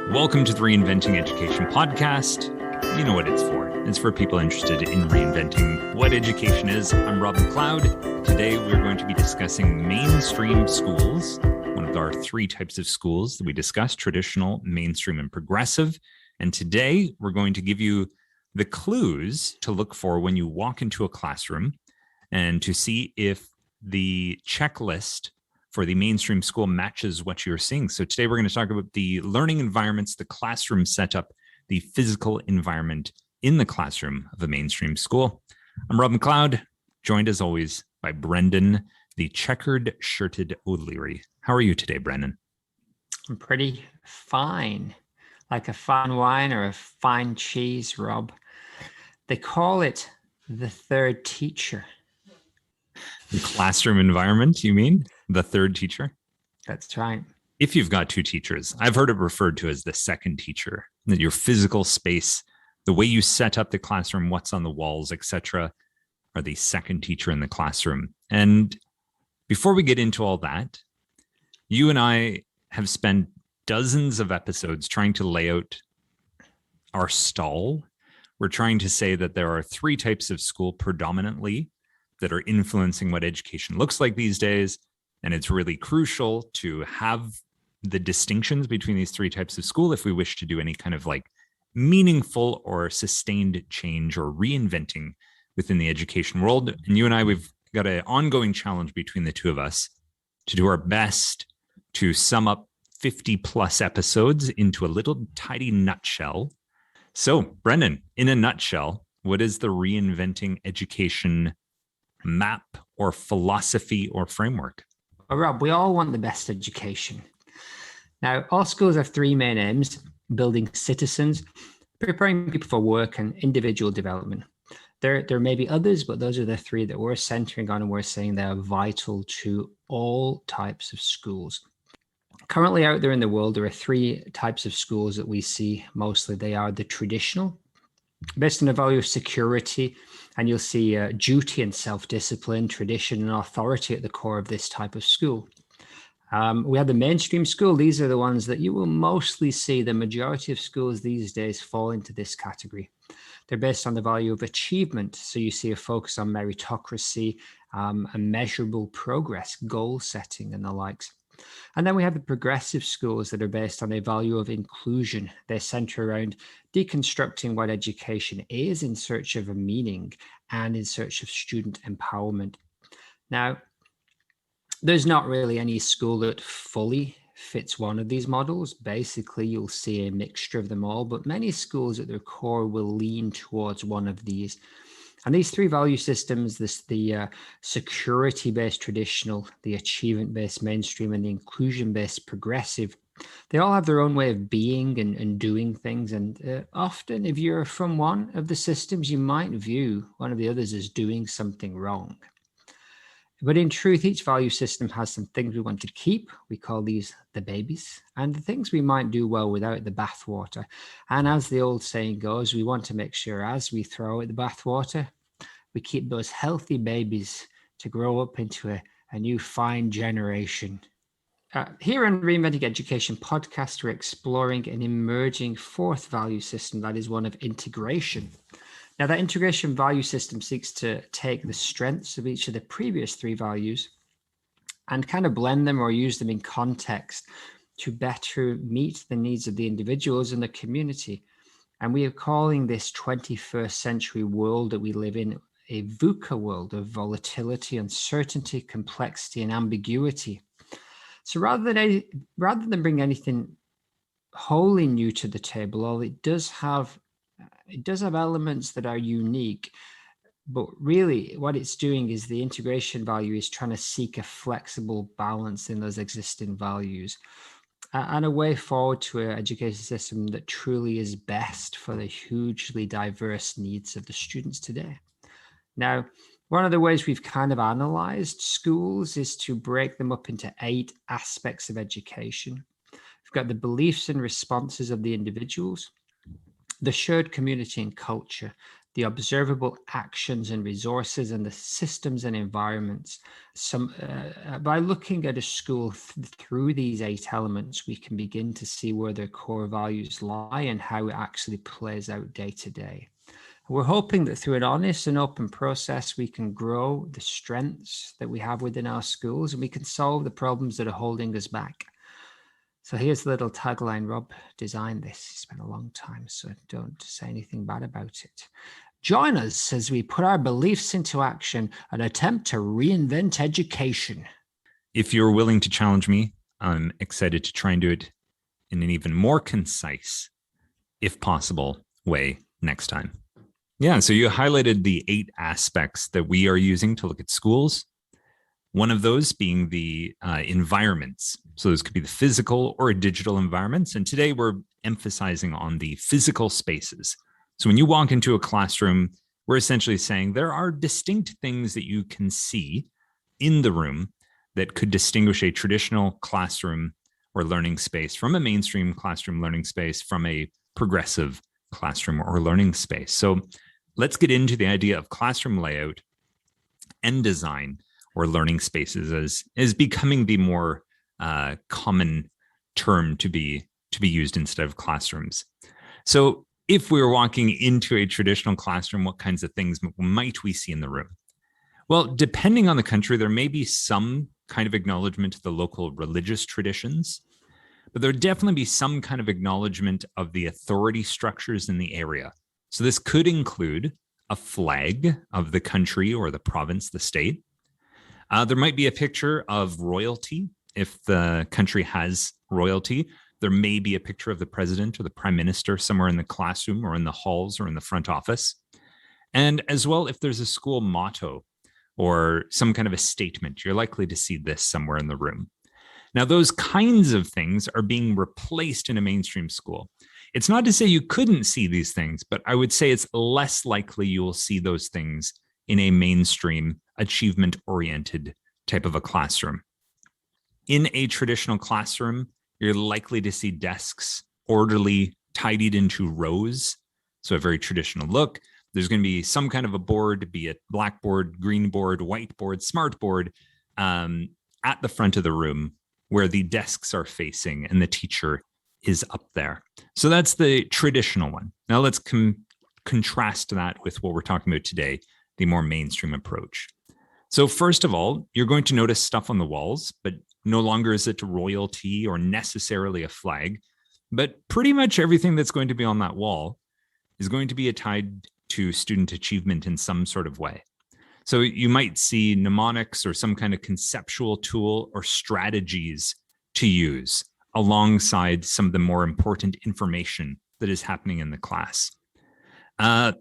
Welcome to the Reinventing Education podcast. You know what it's for. It's for people interested in reinventing what education is. I'm Rob McLeod. Today, we're going to be discussing mainstream schools, one of our three types of schools that we discuss: traditional, mainstream, and progressive. And today, we're going to give you the clues to look for when you walk into a classroom and to see if the checklist for the mainstream school matches what you're seeing. So today we're going to talk about the learning environments, the classroom setup, the physical environment in the classroom of a mainstream school. I'm Rob McLeod, joined as always by Brendan, the checkered shirted O'Leary. How are you today, Brendan? I'm pretty fine, like a fine wine or a fine cheese, Rob. They call it the third teacher. The classroom environment, you mean? The third teacher? That's right. If you've got two teachers, I've heard it referred to as the second teacher, that your physical space, the way you set up the classroom, what's on the walls, etc., are the second teacher in the classroom. And before we get into all that, you and I have spent dozens of episodes trying to lay out our stall. We're trying to say that there are three types of school predominantly that are influencing what education looks like these days. And it's really crucial to have the distinctions between these three types of school if we wish to do any kind of like meaningful or sustained change or reinventing within the education world. And you and I, we've got an ongoing challenge between the two of us to do our best to sum up 50 plus episodes into a little tidy nutshell. So, Brendan, in a nutshell, what is the reinventing education map or philosophy or framework? Well, Rob, we all want the best education. Now, all schools have three main aims: building citizens, preparing people for work, and individual development. There may be others, but those are the three that we're centering on, and we're saying they are vital to all types of schools. Currently out there in the world, there are three types of schools that we see mostly. They are the traditional, based on the value of security, and you'll see duty and self-discipline, tradition and authority at the core of this type of school. We have the mainstream school. These are the ones that you will mostly see. The majority of schools these days fall into this category. They're based on the value of achievement. So you see a focus on meritocracy, and measurable progress, goal setting and the likes. And then we have the progressive schools that are based on a value of inclusion. They center around deconstructing what education is in search of a meaning and in search of student empowerment. Now, there's not really any school that fully fits one of these models. Basically, you'll see a mixture of them all, but many schools at their core will lean towards one of these. And these three value systems, the security-based traditional, the achievement-based mainstream, and the inclusion-based progressive, they all have their own way of being and doing things. And often, if you're from one of the systems, you might view one of the others as doing something wrong. But in truth, each value system has some things we want to keep. We call these the babies, and the things we might do well without the bathwater. And as the old saying goes, we want to make sure as we throw out the bathwater, we keep those healthy babies to grow up into a new fine generation. Here on Reinventing Education podcast, we're exploring an emerging fourth value system that is one of integration. Now, that integration value system seeks to take the strengths of each of the previous three values and kind of blend them or use them in context to better meet the needs of the individuals and the community. And we are calling this 21st century world that we live in a VUCA world of volatility, uncertainty, complexity, and ambiguity. So rather than bring anything wholly new to the table, although it does have elements that are unique, but really what it's doing is the integration value is trying to seek a flexible balance in those existing values and a way forward to an education system that truly is best for the hugely diverse needs of the students today. Now, one of the ways we've kind of analyzed schools is to break them up into 8 aspects of education. We've got the beliefs and responses of the individuals, the shared community and culture, the observable actions and resources, and the systems and environments. By looking at a school through these 8 elements, we can begin to see where their core values lie and how it actually plays out day to day. We're hoping that through an honest and open process, we can grow the strengths that we have within our schools, and we can solve the problems that are holding us back. So here's the little tagline. Rob designed this. He spent a long time, so don't say anything bad about it. Join us as we put our beliefs into action and attempt to reinvent education. If you're willing to challenge me, I'm excited to try and do it in an even more concise, if possible, way next time. Yeah, so you highlighted the 8 aspects that we are using to look at schools. One of those being the environments. So those could be the physical or digital environments. And today we're emphasizing on the physical spaces. So when you walk into a classroom, we're essentially saying there are distinct things that you can see in the room that could distinguish a traditional classroom or learning space from a mainstream classroom learning space from a progressive classroom or learning space. So let's get into the idea of classroom layout and design or learning spaces as becoming the more common term to be used instead of classrooms. So if we were walking into a traditional classroom, what kinds of things might we see in the room? Well, depending on the country, there may be some kind of acknowledgement to the local religious traditions, but there would definitely be some kind of acknowledgement of the authority structures in the area. So this could include a flag of the country or the province, the state. There might be a picture of royalty. If the country has royalty, there may be a picture of the president or the prime minister somewhere in the classroom or in the halls or in the front office. And as well, if there's a school motto or some kind of a statement, you're likely to see this somewhere in the room. Now, those kinds of things are being replaced in a mainstream school. It's not to say you couldn't see these things, but I would say it's less likely you will see those things in a mainstream, achievement-oriented type of a classroom. In a traditional classroom, you're likely to see desks orderly, tidied into rows. So a very traditional look. There's going to be some kind of a board, be it blackboard, green board, whiteboard, smartboard, at the front of the room where the desks are facing and the teacher is up there. So that's the traditional one. Now let's contrast that with what we're talking about today, the more mainstream approach. So first of all, you're going to notice stuff on the walls, but no longer is it royalty or necessarily a flag, but pretty much everything that's going to be on that wall is going to be tied to student achievement in some sort of way. So you might see mnemonics or some kind of conceptual tool or strategies to use alongside some of the more important information that is happening in the class.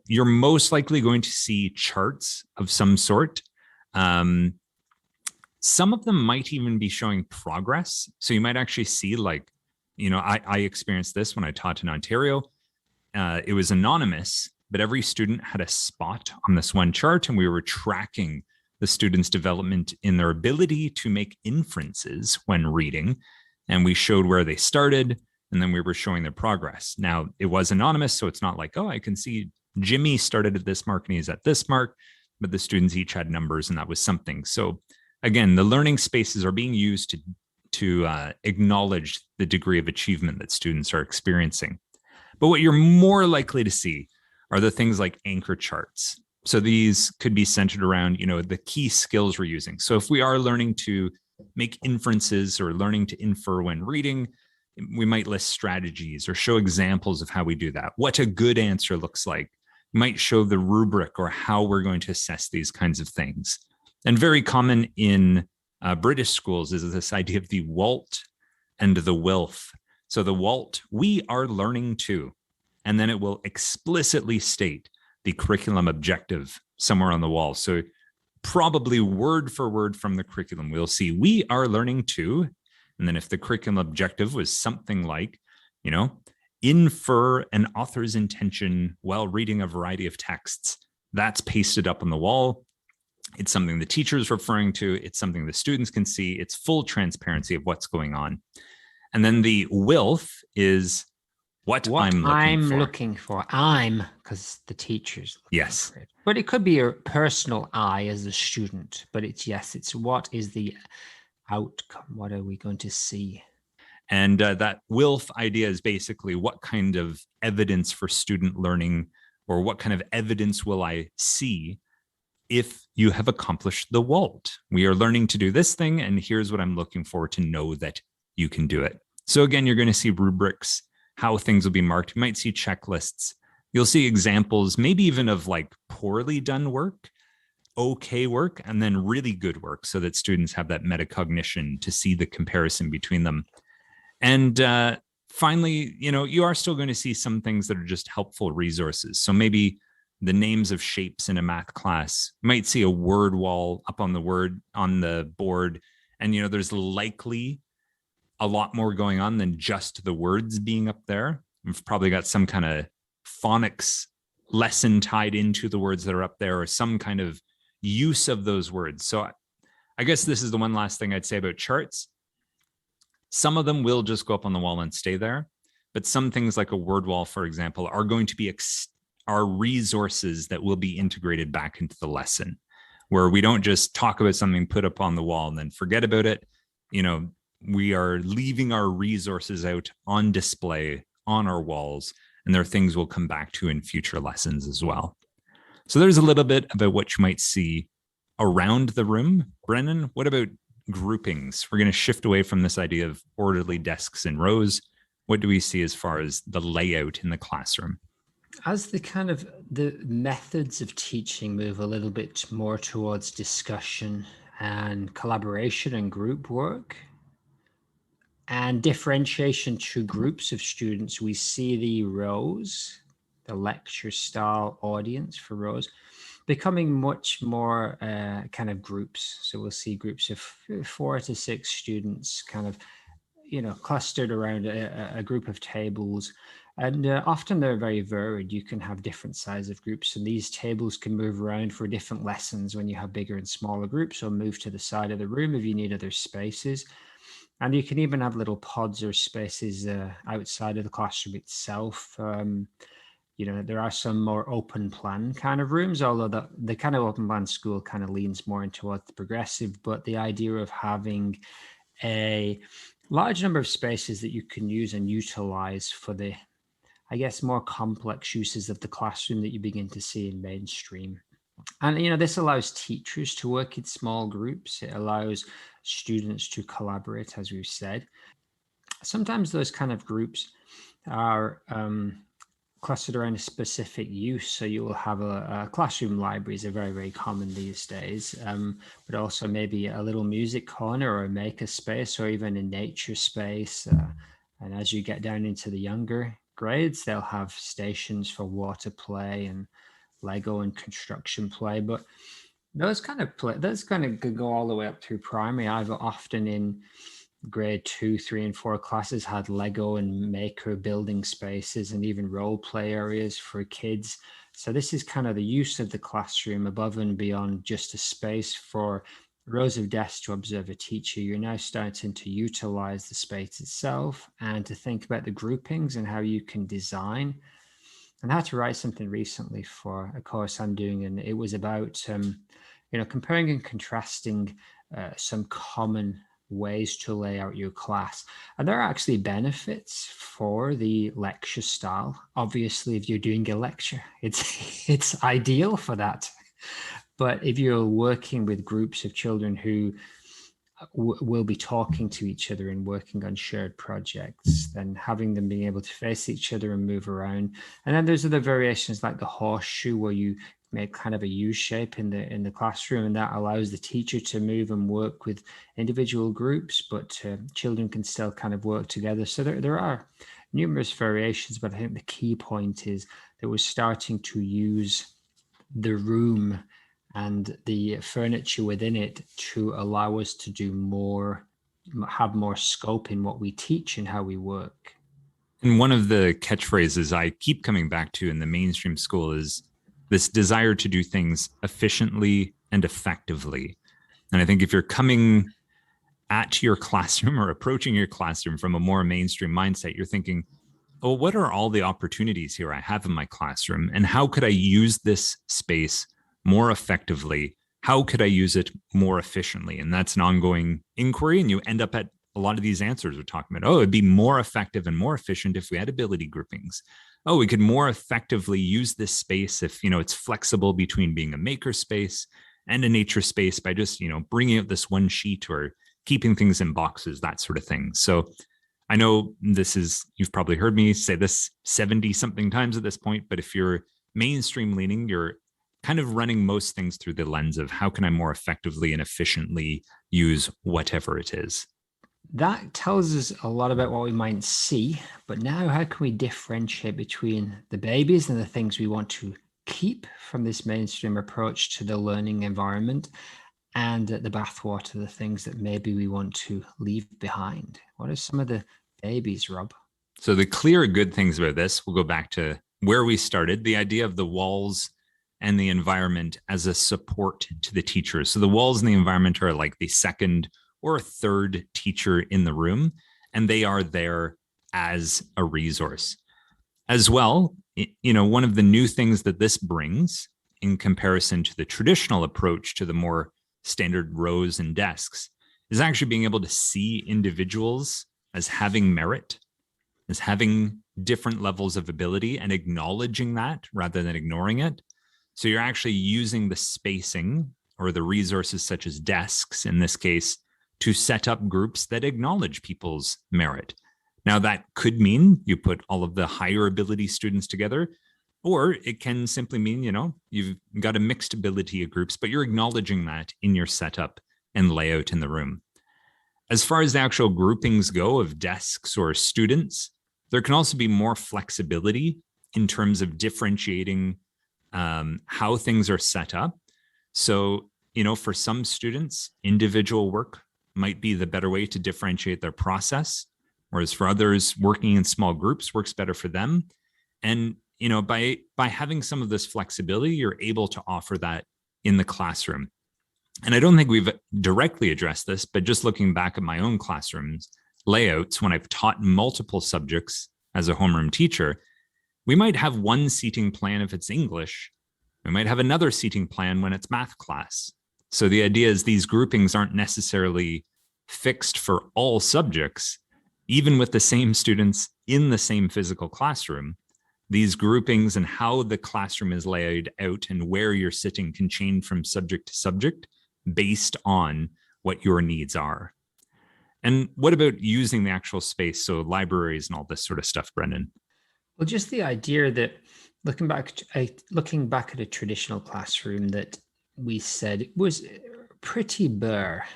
You're most likely going to see charts of some sort. Some of them might even be showing progress. So you might actually see I experienced this when I taught in Ontario. It was anonymous, but every student had a spot on this one chart, and we were tracking the students' development in their ability to make inferences when reading. And we showed where they started, and then we were showing their progress. Now, it was anonymous, so it's not like, oh, I can see Jimmy started at this mark and he's at this mark, but the students each had numbers, and that was something. So again, the learning spaces are being used to acknowledge the degree of achievement that students are experiencing. But what you're more likely to see are the things like anchor charts. So these could be centered around, the key skills we're using. So if we are learning to make inferences or learning to infer when reading, we might list strategies or show examples of how we do that, what a good answer looks like. We might show the rubric or how we're going to assess these kinds of things. And very common in British schools is this idea of the WALT and the WILF. So the WALT, we are learning to, and then it will explicitly state the curriculum objective somewhere on the wall. So probably word for word from the curriculum, we'll see we are learning to, and then if the curriculum objective was something like, infer an author's intention while reading a variety of texts, that's pasted up on the wall. It's something the teacher is referring to. It's something the students can see. It's full transparency of what's going on. And then the WILF is What What I'm looking I'm for. looking for. Because the teacher's looking Yes. for it. But it could be a personal I as a student. But it's what is the outcome? What are we going to see? And that WILF idea is basically what kind of evidence for student learning, or what kind of evidence will I see if you have accomplished the WALT? We are learning to do this thing, and here's what I'm looking for to know that you can do it. So again, you're going to see rubrics, how things will be marked. You might see checklists. You'll see examples, maybe even of like poorly done work, okay work, and then really good work, so that students have that metacognition to see the comparison between them. And finally, you are still going to see some things that are just helpful resources. So maybe the names of shapes in a math class. You might see a word wall up on the board, and there's likely a lot more going on than just the words being up there. We've probably got some kind of phonics lesson tied into the words that are up there, or some kind of use of those words. So I guess this is the one last thing I'd say about charts. Some of them will just go up on the wall and stay there, but some things like a word wall, for example, are going to be are resources that will be integrated back into the lesson, where we don't just talk about something put up on the wall and then forget about it. We are leaving our resources out on display on our walls, and there are things we'll come back to in future lessons as well. So there's a little bit about what you might see around the room. Brennan, what about groupings? We're going to shift away from this idea of orderly desks and rows. What do we see as far as the layout in the classroom? As the methods of teaching move a little bit more towards discussion and collaboration and group work and differentiation to groups of students, we see the rows, the lecture style audience for rows, becoming much more kind of groups. So we'll see groups of 4 to 6 students kind of, clustered around a group of tables. And often they're very varied. You can have different sizes of groups, and these tables can move around for different lessons when you have bigger and smaller groups, or move to the side of the room if you need other spaces. And you can even have little pods or spaces outside of the classroom itself. There are some more open plan kind of rooms, although the kind of open plan school kind of leans more into the progressive, but the idea of having a large number of spaces that you can use and utilize for the, I guess, more complex uses of the classroom that you begin to see in mainstream. And, this allows teachers to work in small groups. It allows students to collaborate, as we've said. Sometimes those kind of groups are clustered around a specific use. So you will have a classroom libraries are very, very common these days, but also maybe a little music corner or a maker space, or even a nature space. And as you get down into the younger grades, they'll have stations for water play and Lego and construction play. But those kind of go all the way up through primary. I've often in grade 2, 3, and 4 classes had Lego and maker building spaces, and even role play areas for kids. So this is kind of the use of the classroom above and beyond just a space for rows of desks to observe a teacher. You're now starting to utilize the space itself and to think about the groupings and how you can design. And I had to write something recently for a course I'm doing, and it was about comparing and contrasting some common ways to lay out your class. And there are actually benefits for the lecture style. Obviously, if you're doing a lecture, it's ideal for that. But if you're working with groups of children who will be talking to each other and working on shared projects, then having them being able to face each other and move around. And then there's other variations like the horseshoe, where you make kind of a U shape in the classroom, and that allows the teacher to move and work with individual groups, but children can still kind of work together. So there are numerous variations, but I think the key point is that we're starting to use the room and the furniture within it to allow us to do more, have more scope in what we teach and how we work. And one of the catchphrases I keep coming back to in the mainstream school is this desire to do things efficiently and effectively. And I think if you're coming at your classroom or approaching your classroom from a more mainstream mindset, you're thinking, oh, what are all the opportunities here I have in my classroom? And how could I use this space more effectively? How could I use it more efficiently? And that's an ongoing inquiry. And you end up at a lot of these answers we're talking about. Oh, it'd be more effective and more efficient if we had ability groupings. Oh, we could more effectively use this space if, it's flexible between being a maker space and a nature space by just, bringing out this one sheet or keeping things in boxes, that sort of thing. So I know you've probably heard me say this 70 something times at this point, but if you're mainstream leaning, you're kind of running most things through the lens of how can I more effectively and efficiently use whatever it is. That tells us a lot about what we might see, but now how can we differentiate between the babies and the things we want to keep from this mainstream approach to the learning environment, and the bathwater, the things that maybe we want to leave behind? What are some of the babies, Rob? So the clear good things about this, we'll go back to where we started, the idea of the walls and the environment as a support to the teachers. So the walls and the environment are like the second or third teacher in the room, and they are there as a resource. As well, one of the new things that this brings in comparison to the traditional approach to the more standard rows and desks is actually being able to see individuals as having merit, as having different levels of ability, and acknowledging that rather than ignoring it. So you're actually using the spacing or the resources such as desks in this case to set up groups that acknowledge people's merit. Now that could mean you put all of the higher ability students together, or it can simply mean, you've got a mixed ability of groups, but you're acknowledging that in your setup and layout in the room. As far as the actual groupings go of desks or students, there can also be more flexibility in terms of differentiating how things are set up. So, for some students, individual work might be the better way to differentiate their process, whereas for others, working in small groups works better for them. And, by having some of this flexibility, you're able to offer that in the classroom. And I don't think we've directly addressed this, but just looking back at my own classrooms layouts, when I've taught multiple subjects as a homeroom teacher, we might have one seating plan if it's English. We might have another seating plan when it's math class. So the idea is these groupings aren't necessarily fixed for all subjects, even with the same students in the same physical classroom. These groupings and how the classroom is laid out and where you're sitting can change from subject to subject based on what your needs are. And what about using the actual space? So libraries and all this sort of stuff, Brendan? Well, just the idea that looking back at a traditional classroom that we said was pretty bare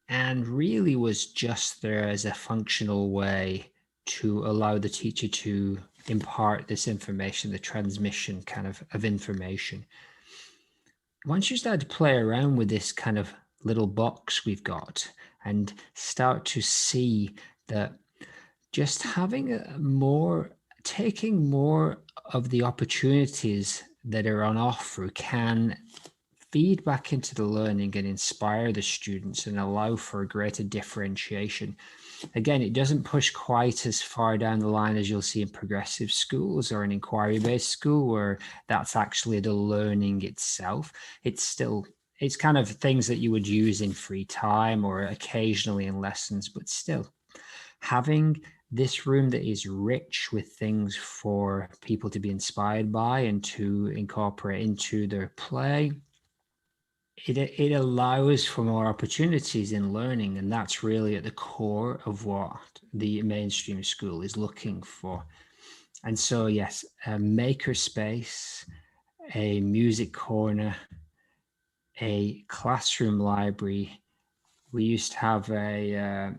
and really was just there as a functional way to allow the teacher to impart this information, the transmission kind of information. Once you start to play around with this kind of little box we've got and start to see that just having taking more of the opportunities that are on offer can feed back into the learning and inspire the students and allow for a greater differentiation. Again, it doesn't push quite as far down the line as you'll see in progressive schools or an inquiry-based school where that's actually the learning itself. It's kind of things that you would use in free time or occasionally in lessons, but still having this room that is rich with things for people to be inspired by and to incorporate into their play, it allows for more opportunities in learning, and that's really at the core of what the mainstream school is looking for. And so, yes, a maker space, a music corner, a classroom library. We used to have a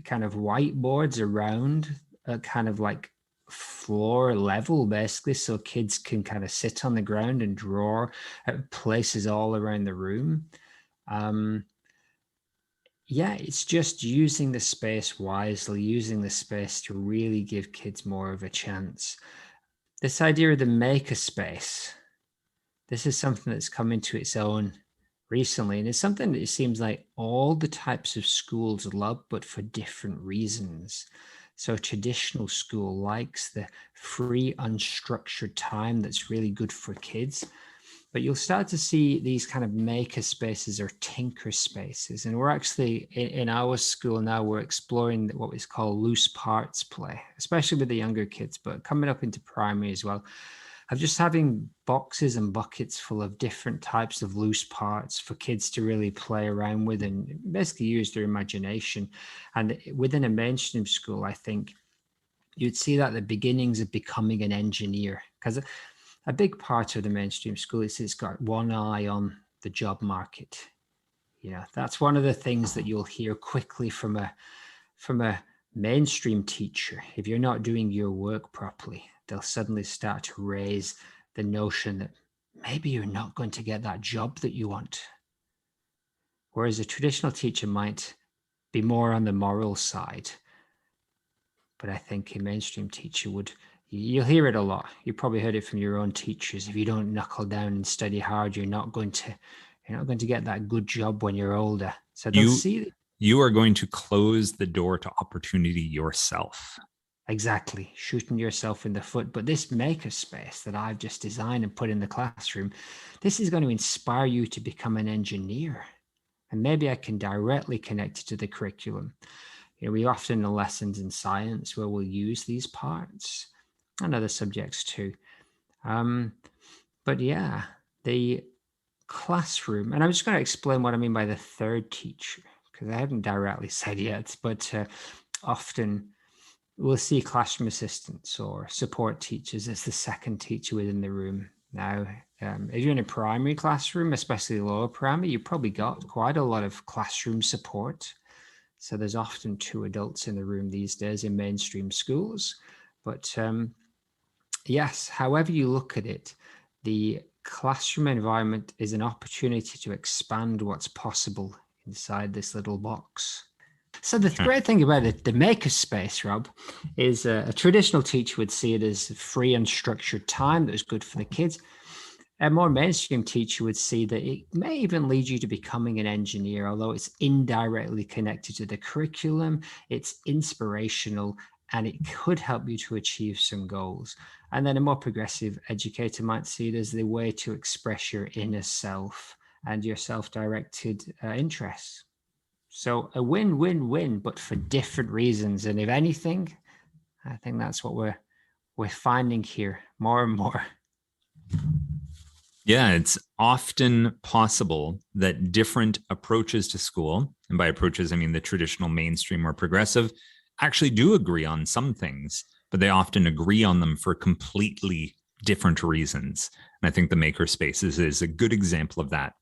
kind of whiteboards around a kind of like floor level, basically, so kids can kind of sit on the ground and draw at places all around the room. It's just using the space wisely, using the space to really give kids more of a chance. This idea of the maker space, this is something that's come into its own recently, and it's something that it seems like all the types of schools love, but for different reasons. So traditional school likes the free, unstructured time that's really good for kids. But you'll start to see these kind of maker spaces or tinker spaces. And we're actually, in our school now, we're exploring what is called loose parts play, especially with the younger kids, but coming up into primary as well, of just having boxes and buckets full of different types of loose parts for kids to really play around with and basically use their imagination. And within a mainstream school, I think you'd see that the beginnings of becoming an engineer, because a big part of the mainstream school is it's got one eye on the job market. That's one of the things that you'll hear quickly from a mainstream teacher. If you're not doing your work properly, they'll suddenly start to raise the notion that maybe you're not going to get that job that you want. Whereas a traditional teacher might be more on the moral side. But I think a mainstream teacher you'll hear it a lot. You probably heard it from your own teachers. If you don't knuckle down and study hard, you're not going to get that good job when you're older. So they'll see you are going to close the door to opportunity yourself. Exactly, shooting yourself in the foot. But this maker space that I've just designed and put in the classroom, this is going to inspire you to become an engineer. And maybe I can directly connect it to the curriculum. We often have lessons in science where we'll use these parts and other subjects too. But yeah, the classroom, and I'm just going to explain what I mean by the third teacher, because I haven't directly said yet, but often we'll see classroom assistants or support teachers as the second teacher within the room. Now, if you're in a primary classroom, especially lower primary, you've probably got quite a lot of classroom support. So there's often 2 adults in the room these days in mainstream schools. But yes, however you look at it, the classroom environment is an opportunity to expand what's possible inside this little box. So the great thing about the maker space, Rob, is a traditional teacher would see it as free and structured time that was good for the kids. A more mainstream teacher would see that it may even lead you to becoming an engineer, although it's indirectly connected to the curriculum, it's inspirational, and it could help you to achieve some goals. And then a more progressive educator might see it as the way to express your inner self and your self-directed interests. So a win-win-win, but for different reasons. And if anything, I think that's what we're finding here more and more. Yeah, it's often possible that different approaches to school, and by approaches, I mean the traditional mainstream or progressive, actually do agree on some things, but they often agree on them for completely different reasons. And I think the makerspaces is a good example of that.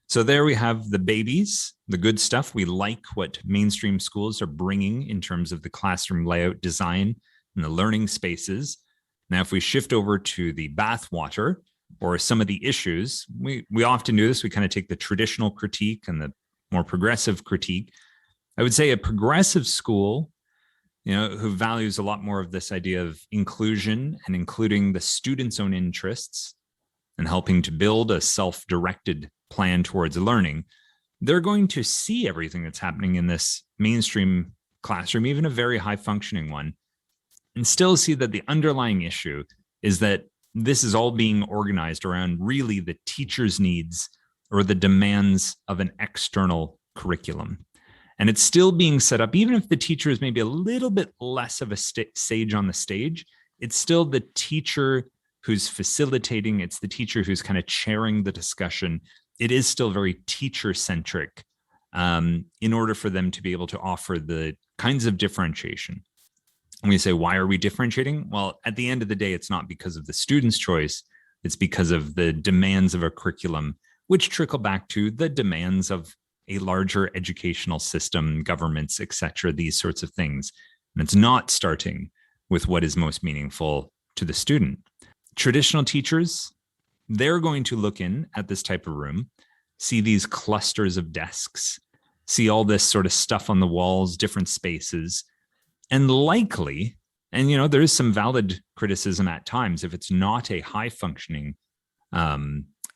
So there we have the babies, the good stuff. We like what mainstream schools are bringing in terms of the classroom layout design and the learning spaces. Now, if we shift over to the bathwater or some of the issues, we often do this. We kind of take the traditional critique and the more progressive critique. I would say a progressive school, who values a lot more of this idea of inclusion and including the students' own interests and helping to build a self-directed plan towards learning, they're going to see everything that's happening in this mainstream classroom, even a very high functioning one, and still see that the underlying issue is that this is all being organized around really the teacher's needs or the demands of an external curriculum. And it's still being set up, even if the teacher is maybe a little bit less of a sage on the stage, it's still the teacher who's facilitating, it's the teacher who's kind of chairing the discussion. It is still very teacher-centric in order for them to be able to offer the kinds of differentiation. And we say, why are we differentiating? Well, at the end of the day, it's not because of the student's choice. It's because of the demands of a curriculum, which trickle back to the demands of a larger educational system, governments, et cetera, these sorts of things. And it's not starting with what is most meaningful to the student. Traditional teachers, they're going to look in at this type of room, see these clusters of desks, see all this sort of stuff on the walls, different spaces, and likely, and there is some valid criticism at times, if it's not a high functioning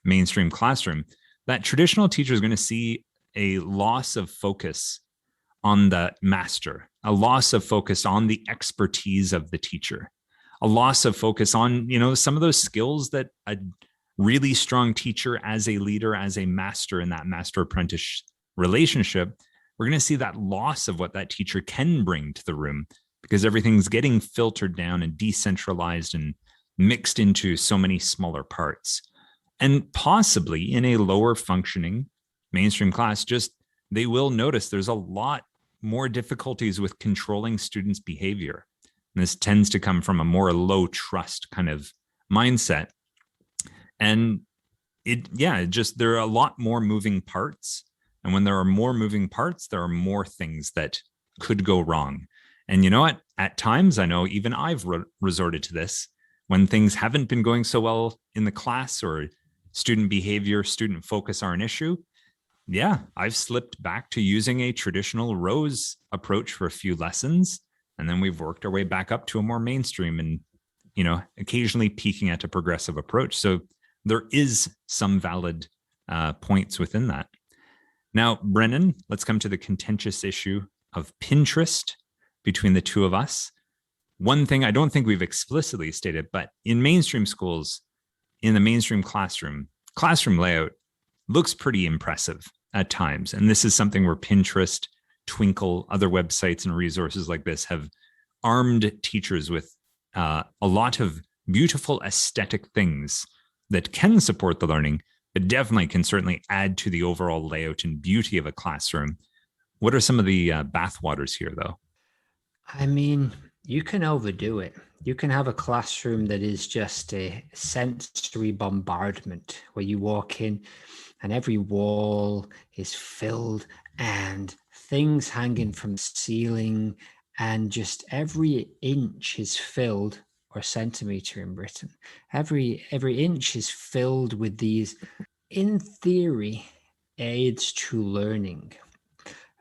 mainstream classroom, that traditional teacher is going to see a loss of focus on the master, a loss of focus on the expertise of the teacher, a loss of focus on, some of those skills that a really strong teacher as a leader, as a master in that master apprentice relationship, we're going to see that loss of what that teacher can bring to the room because everything's getting filtered down and decentralized and mixed into so many smaller parts. And possibly in a lower functioning mainstream class, just they will notice there's a lot more difficulties with controlling students' behavior. And this tends to come from a more low trust kind of mindset. And there are a lot more moving parts. And when there are more moving parts, there are more things that could go wrong. And you know what? At times, I know even I've resorted to this when things haven't been going so well in the class or student behavior, student focus are an issue. Yeah, I've slipped back to using a traditional rows approach for a few lessons. And then we've worked our way back up to a more mainstream and, occasionally peaking at a progressive approach. So there is some valid points within that. Now, Brennan, let's come to the contentious issue of Pinterest between the two of us. One thing I don't think we've explicitly stated, but in mainstream schools, in the mainstream classroom layout looks pretty impressive at times. And this is something where Pinterest, Twinkle, other websites and resources like this have armed teachers with a lot of beautiful aesthetic things that can support the learning, but definitely can certainly add to the overall layout and beauty of a classroom. What are some of the bathwaters here, though? I mean, you can overdo it. You can have a classroom that is just a sensory bombardment where you walk in and every wall is filled and things hanging from the ceiling, and just every inch is filled, or centimeter in Britain, every inch is filled with these, in theory, aids to learning.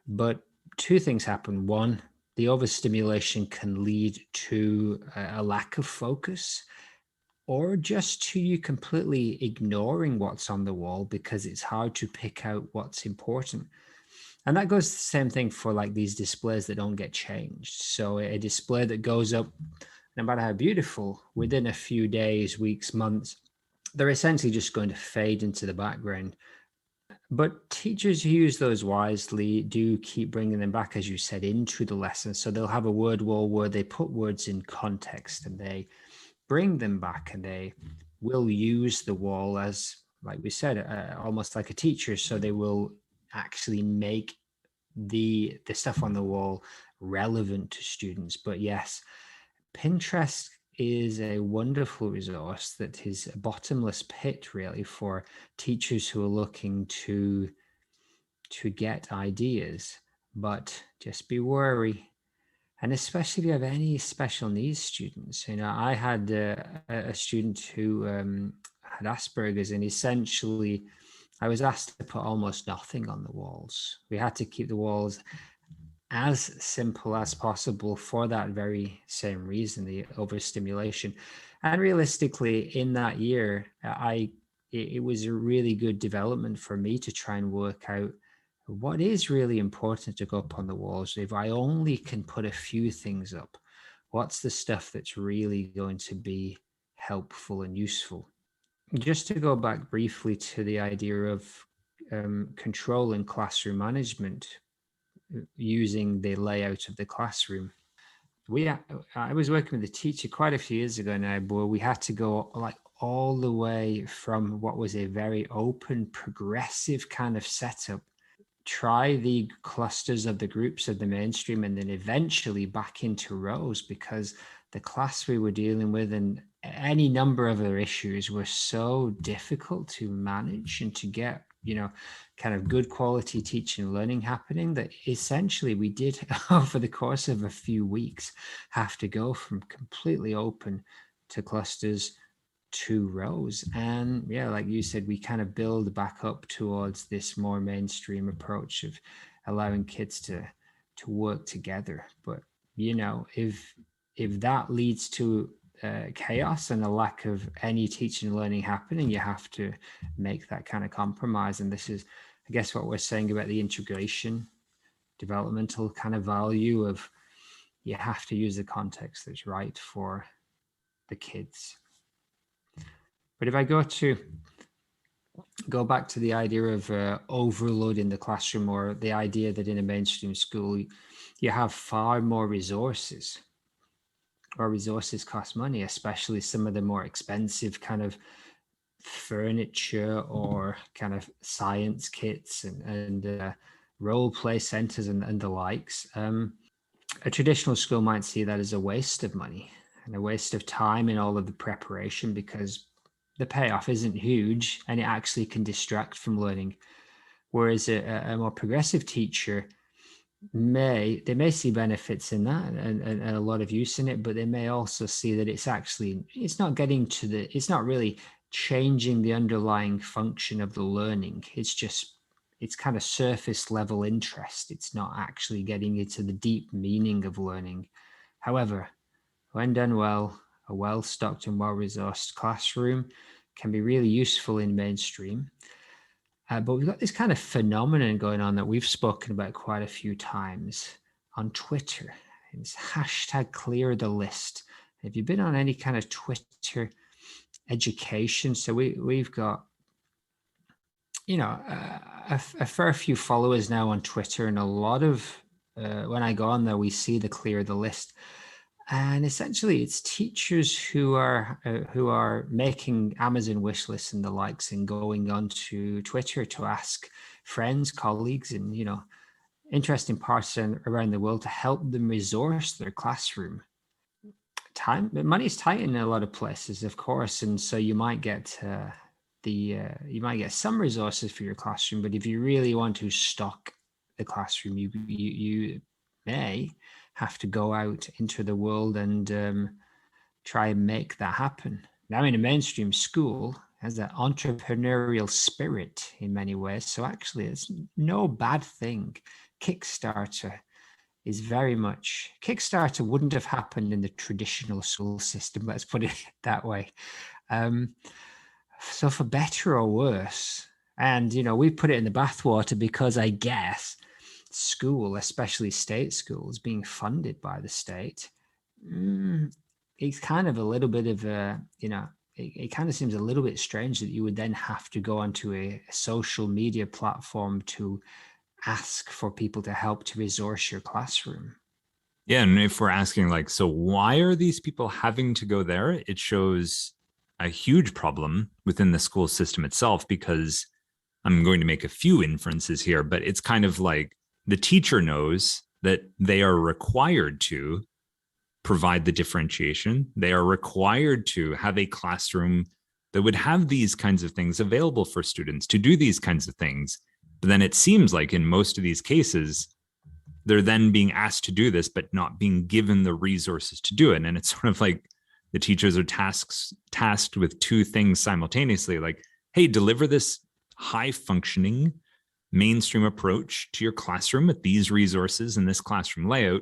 But two things happen. One, the overstimulation can lead to a lack of focus, or just to you completely ignoring what's on the wall because it's hard to pick out what's important. And that goes the same thing for like these displays that don't get changed. So a display that goes up, no matter how beautiful, within a few days, weeks, months, they're essentially just going to fade into the background. But teachers who use those wisely do keep bringing them back, as you said, into the lesson. So they'll have a word wall where they put words in context and they bring them back, and they will use the wall as, like we said, almost like a teacher. So they will actually make the stuff on the wall relevant to students. But yes, Pinterest is a wonderful resource that is a bottomless pit, really, for teachers who are looking to get ideas. But just be wary. And especially if you have any special needs students. I had a student who had Asperger's, and essentially I was asked to put almost nothing on the walls. We had to keep the walls as simple as possible for that very same reason, the overstimulation. And realistically, in that year, it was a really good development for me to try and work out what is really important to go up on the walls. If I only can put a few things up, what's the stuff that's really going to be helpful and useful? Just to go back briefly to the idea of controlling classroom management using the layout of the classroom. I was working with a teacher quite a few years ago now, where we had to go like all the way from what was a very open, progressive kind of setup, try the clusters of the groups of the mainstream, and then eventually back into rows, because the class we were dealing with and any number of other issues were so difficult to manage and to get, kind of good quality teaching and learning happening, that essentially we did over the course of a few weeks have to go from completely open to clusters to rows. And yeah, like you said, we kind of build back up towards this more mainstream approach of allowing kids to work together. But if that leads to chaos and a lack of any teaching and learning happening, you have to make that kind of compromise. And this is, I guess, what we're saying about the integration, developmental kind of value of you have to use the context that's right for the kids. But if I go back to the idea of overloading the classroom, or the idea that in a mainstream school, you have far more resources, or resources cost money, especially some of the more expensive kind of furniture or kind of science kits and role play centers and the likes. A traditional school might see that as a waste of money and a waste of time in all of the preparation, because the payoff isn't huge and it actually can distract from learning. Whereas a more progressive teacher may see benefits in that and a lot of use in it, but they may also see that it's not really changing the underlying function of the learning. It's kind of surface level interest. It's not actually getting into the deep meaning of learning. However, when done well, a well-stocked and well-resourced classroom can be really useful in mainstream. But we've got this kind of phenomenon going on that we've spoken about quite a few times on Twitter. It's hashtag clear the list. Have you been on any kind of Twitter education? So we've got, a fair few followers now on Twitter, and a lot of when I go on there, we see the clear the list. And essentially, it's teachers who are making Amazon wish lists and the likes, and going onto Twitter to ask friends, colleagues, and interesting parts around the world to help them resource their classroom. Money is tight in a lot of places, of course, and so you might get some resources for your classroom. But if you really want to stock the classroom, you may have to go out into the world and try and make that happen. Now, in a mainstream school, has that entrepreneurial spirit in many ways. So actually, it's no bad thing. Kickstarter wouldn't have happened in the traditional school system. Let's put it that way. So for better or worse, and we put it in the bathwater because I guess school, especially state schools, being funded by the state, it's kind of a little bit of it kind of seems a little bit strange that you would then have to go onto a social media platform to ask for people to help to resource your classroom. Yeah, and if we're asking so why are these people having to go there? It shows a huge problem within the school system itself, because I'm going to make a few inferences here, but it's kind of like the teacher knows that they are required to provide the differentiation. They are required to have a classroom that would have these kinds of things available for students to do these kinds of things. But then it seems like in most of these cases, they're then being asked to do this, but not being given the resources to do it. And it's sort of like the teachers are tasked with two things simultaneously, like, hey, deliver this high functioning mainstream approach to your classroom with these resources and this classroom layout,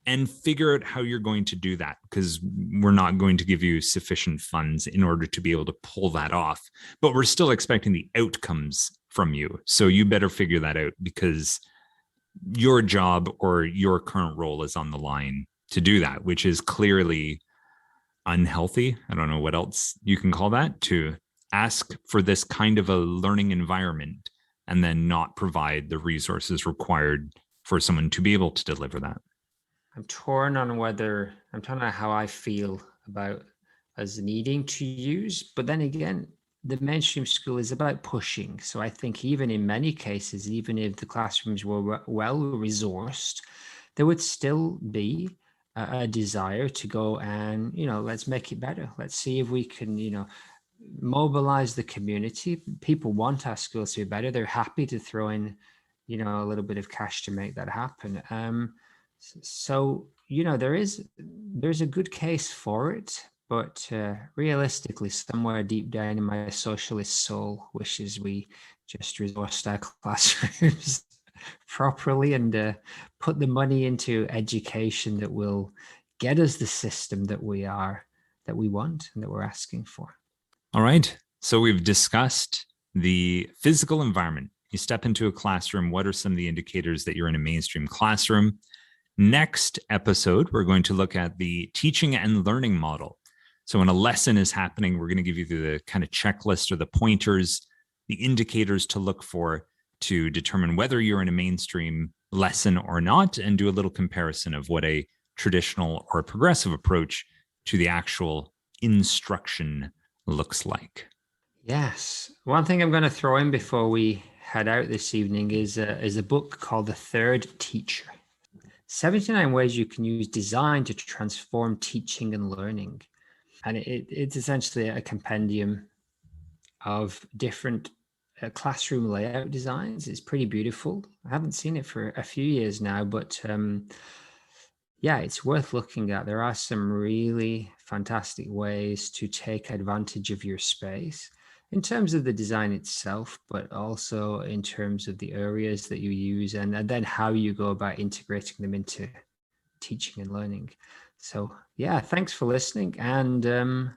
and figure out how you're going to do that, because we're not going to give you sufficient funds in order to be able to pull that off. But we're still expecting the outcomes from you. So you better figure that out, because your job or your current role is on the line to do that, which is clearly unhealthy. I don't know what else you can call that, to ask for this kind of a learning environment and then not provide the resources required for someone to be able to deliver that. I'm torn on how I feel about us needing to use, but then again, the mainstream school is about pushing. So I think even in many cases, even if the classrooms were well resourced, there would still be a desire to go and, let's make it better. Let's see if we can, mobilize the community. People want our schools to be better. They're happy to throw in, a little bit of cash to make that happen. So, there's a good case for it, but realistically, somewhere deep down in my socialist soul wishes we just resourced our classrooms properly and put the money into education that will get us the system that we want and that we're asking for. All right. So we've discussed the physical environment. You step into a classroom. What are some of the indicators that you're in a mainstream classroom? Next episode, we're going to look at the teaching and learning model. So when a lesson is happening, we're going to give you the kind of checklist or the pointers, the indicators to look for to determine whether you're in a mainstream lesson or not, and do a little comparison of what a traditional or progressive approach to the actual instruction looks like. Yes. One thing I'm going to throw in before we head out this evening is a book called The Third Teacher. 79 ways you can use design to transform teaching and learning. And it's essentially a compendium of different classroom layout designs. It's pretty beautiful. I haven't seen it for a few years now, but yeah, it's worth looking at. There are some really fantastic ways to take advantage of your space in terms of the design itself, but also in terms of the areas that you use and then how you go about integrating them into teaching and learning. So yeah, thanks for listening, and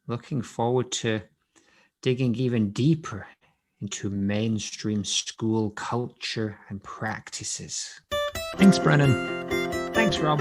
looking forward to digging even deeper into mainstream school culture and practices. Thanks, Brennan. Thanks, Rob.